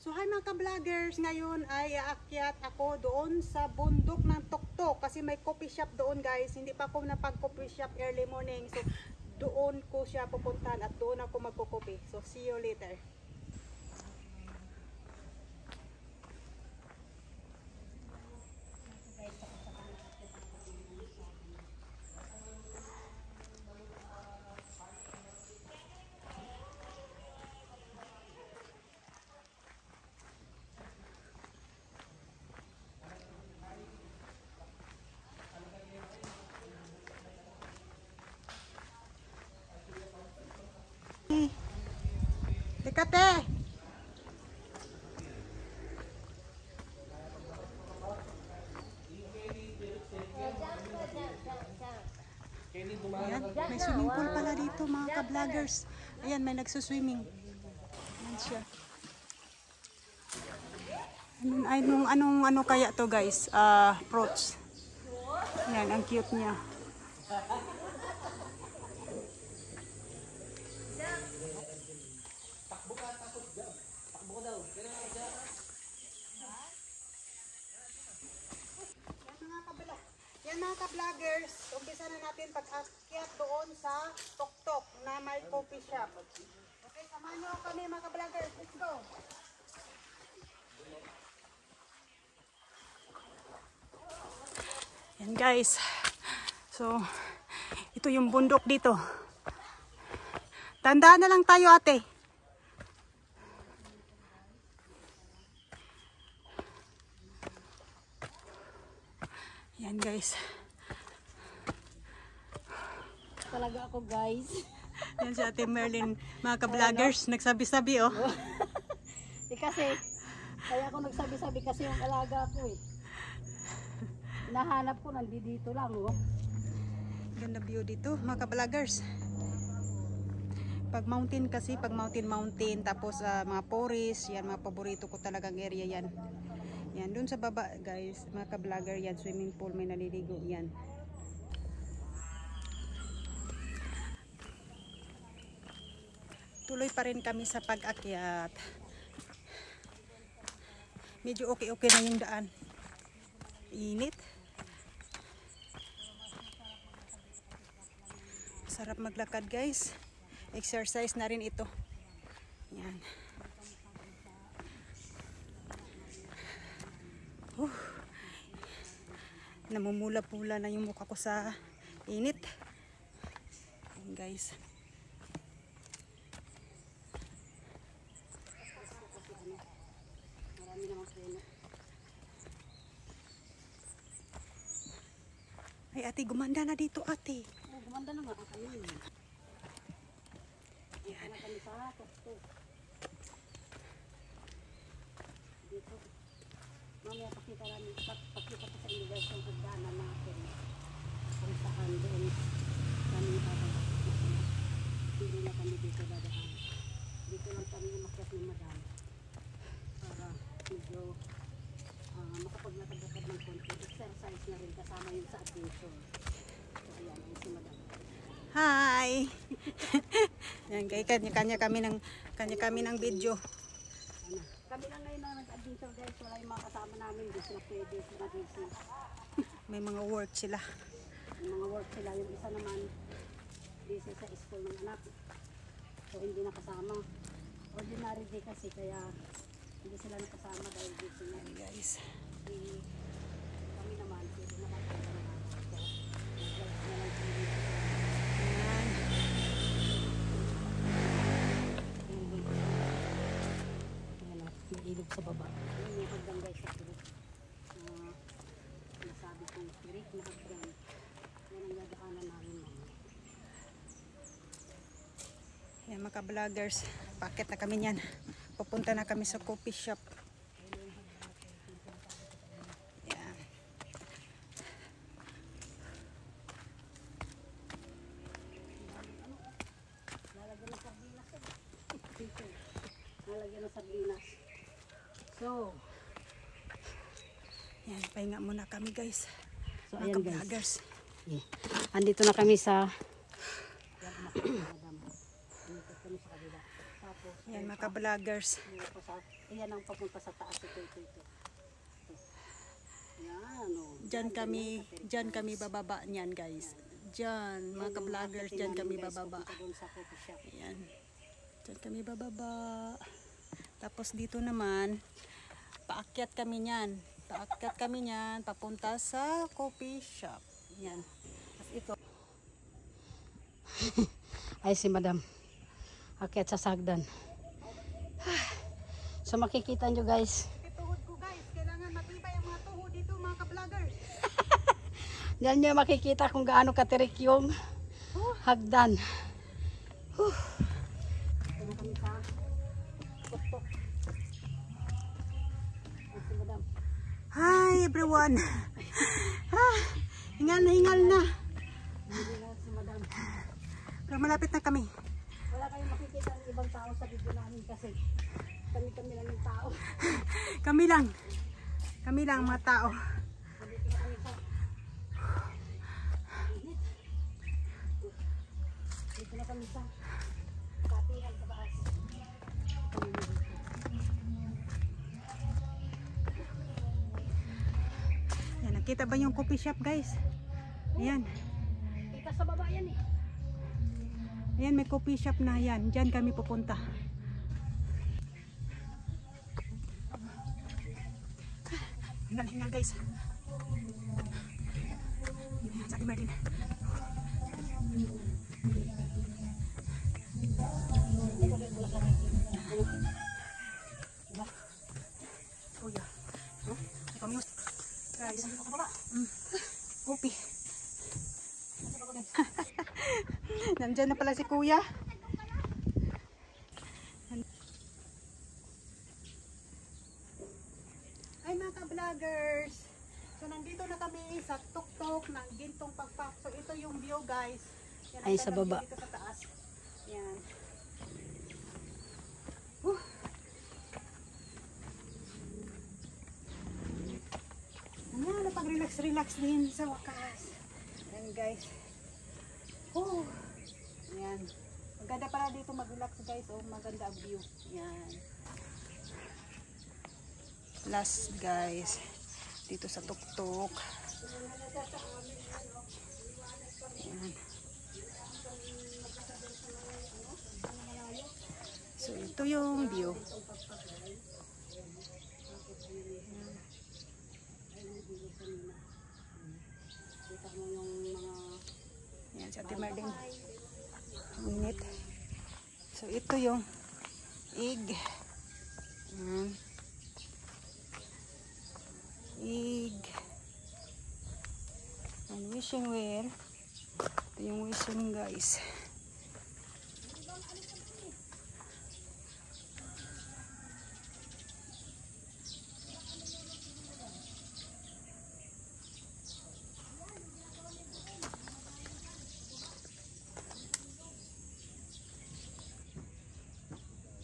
So hi mga ka-vloggers, ngayon ay aakyat ako doon sa bundok ng Tuktok kasi may coffee shop doon guys. Hindi pa ako napag-coffee shop early morning. So doon ko siya pupuntahan at doon ako magko-coffee. So see you later. Dekate! Ayan, may swimming pool pala dito mga ka-vloggers. Ayan, may nagsuswimming. Ayan siya. Anong kaya to guys? Fruits. Ayan, ang cute niya. Yan mga ka-vloggers, umpisa na natin pag-akyat doon sa Tuktok na may coffee shop. Okay, samahan nyo kami mga ka-vloggers. Let's go! Yan guys. So, ito yung bundok dito. Tandaan na lang tayo ate. Yan guys. Talaga ako guys. Yan si Ate Merlin, mga ka-vloggers, nagsabi-sabi oh. Kasi, kaya ako nagsabi-sabi kasi yung alaga ko eh. Nahanap ko nandito lang oh. Ganda view dito mga ka-vloggers. Pag mountain kasi, pag mountain, tapos mga forest, yan mga paborito ko talagang area yan. Yan, dun sa baba guys, mga ka-vlogger yan, swimming pool, may naliligo yan. Tuloy pa rin kami sa pag-akyat. Medyo okay na yung daan. Init. Sarap maglakad guys. Exercise na rin ito. Yan. Namumula-pula na yung mukha ko sa init. Yan guys. Ay ate, gumanda na dito ate. Oh, gumanda na nga kami. Yan. Kami sa Tuktok. Dito. Mamaya pakita ko sa inyo guys yung hagdanan natin. Kung saan doon kami dadaan. Hindi na kami dito dadaan. Dito lang kami umakyat ng madam. Para medyo makapaglakad-lakad ng konti. Exercise na rin kasama yun sa adventure. So ayan, ayun si madam. Hi! Yan, kanya-kami ng video. Kami lang ngayon na nag-adventure guys. Wala yung mga kasama namin. Hindi sila pwede. Sila busy. May mga work sila. May mga work sila. Yung isa naman busy sa school ng anak. So hindi nakasama. Ordinary day kasi kaya hindi sila nakasama dahil busy na. Guys. Kami naman pwede nakasama na. So nag-live na lang kami. Yan. May ilog sa baba. Yun yung hagdan guys sa ilog. Nasabi kong tirik na hagdan. Yan ang dadaanan namin mamaya. Yan mga ka-vloggers. Paket na kami niyan. Pupunta na kami sa coffee shop. Yan. Lalagyan ng sardinas. Lalagyan ng sardinas. So, Yan, pahinga muna kami guys. so Mga ayan guys. ka-vloggers. Yeah. Andito na kami sa Tapos Yan mga ka-vloggers. Ayan ang papunta sa taas. Ito. Yan, oh. Diyan kami bababa niyan guys. Diyan mga ka-vloggers, diyan kami bababa. Ayan. Diyan kami bababa. Tapos dito naman, paakyat kami niyan. Papunta sa coffee shop. Yan. Ito. Ay si Madam. Akyat sa sagdan. So makikita nyo guys. Tuhod ko guys, kailangan matibay ang mga tuhod dito mga ka-vloggers. Diyan nyo makikita kung gaano katirik yung hagdan. Ito na kami sa tuktok. Ay si Madam. Hi everyone. Hingal na. Hindi na si Madam. Pero malapit na kami. Wala kayong makikita ng ibang tao sa video namin kasi kami lang yung tao. Kami lang mga tao. Dito na kami sa init. Dito na kami sa katihan sa taas. Yan, nakita ba yung coffee shop guys? Ayan. Kita sa baba yan eh. Ayan, may coffee shop na yan. Diyan kami pupunta. Hingal guys. Ayan, sa Martin. Oh yeah. Kami guys. Coffee. Nandiyan na pala si Kuya. Ay mga ka-vloggers. So nandito na kami sa tuktok ng Gintong Pagpak. So ito yung view guys. Yan, Ay, sa baba. Dito sa taas. Yan. Napag-relax din sa wakas. Yan guys. Yan. Maganda pala dito mag-relax guys. Oh, maganda ang view. Yan. Last guys. Dito sa tuktok. Yan. So ito yung view. Yan si Ate Marlene. Init. So ito yung egg. Egg. And wishing well. Ito yung wishing guys.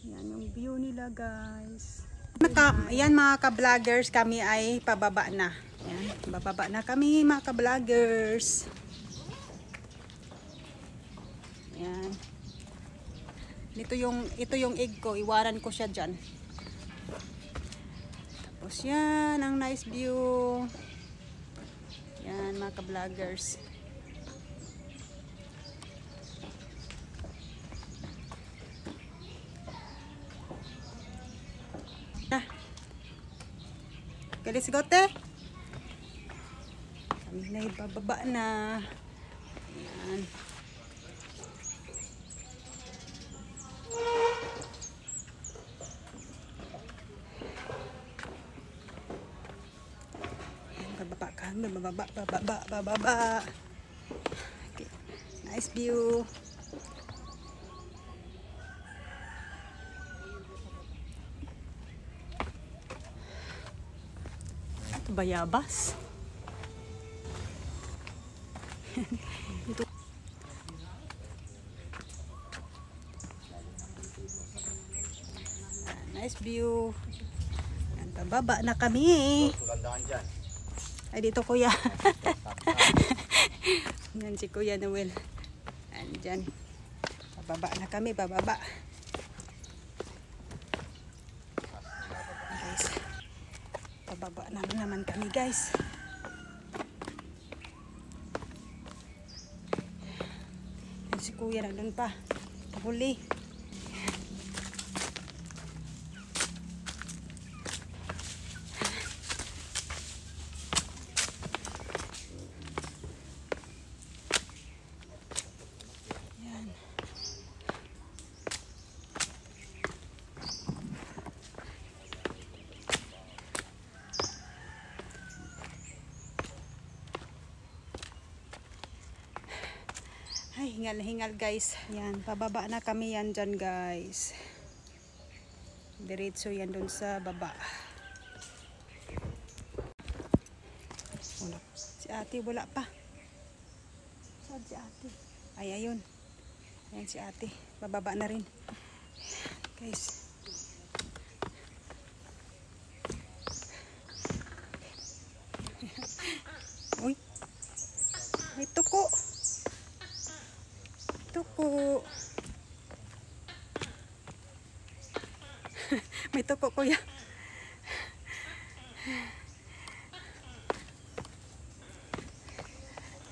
Yan yung view nila guys. Ayan mga ka-vloggers, kami ay pababa na. Yan, bababa na kami mga ka-vloggers. Yan. Ito yung egg ko, iwaran ko siya dyan. Tapos yan, ang nice view. Yan mga ka-vloggers. Let's go te. Kami na ibababa na. Ayan. Bababa kami, bababa. Okay. Nice view. Bayabas. Ito. Nice view. Yan, pababa na kami. Ay dito kuya. Yan si Kuya Noel. Andyan. Pababa na kami, bababa. Baba na naman kami guys. Yan si kuya nandun pa. Huli. Yan. Ay, hingal na hingal guys. Yan, pababa na kami yan dyan guys. Diretso yan dun sa baba. Wala. Si ate wala pa. Saan si ate? Ay, ayun. Ayan si ate. Bababa na rin. Guys. Uy. May tuko. Tuko. May tuko kuya.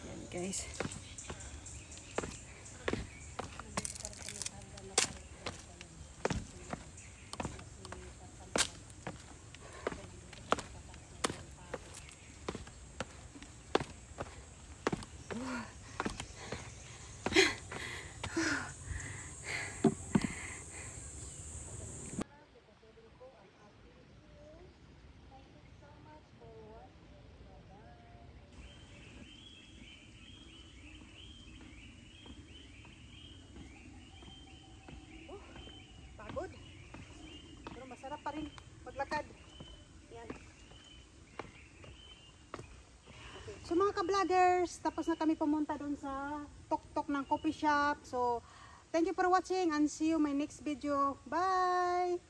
Yan guys. Pagod. Pero masarap pa rin maglakad. Yan. Okay. So mga ka-vloggers, tapos na kami pumunta doon sa tok-tok ng coffee shop. So, thank you for watching and see you my next video. Bye!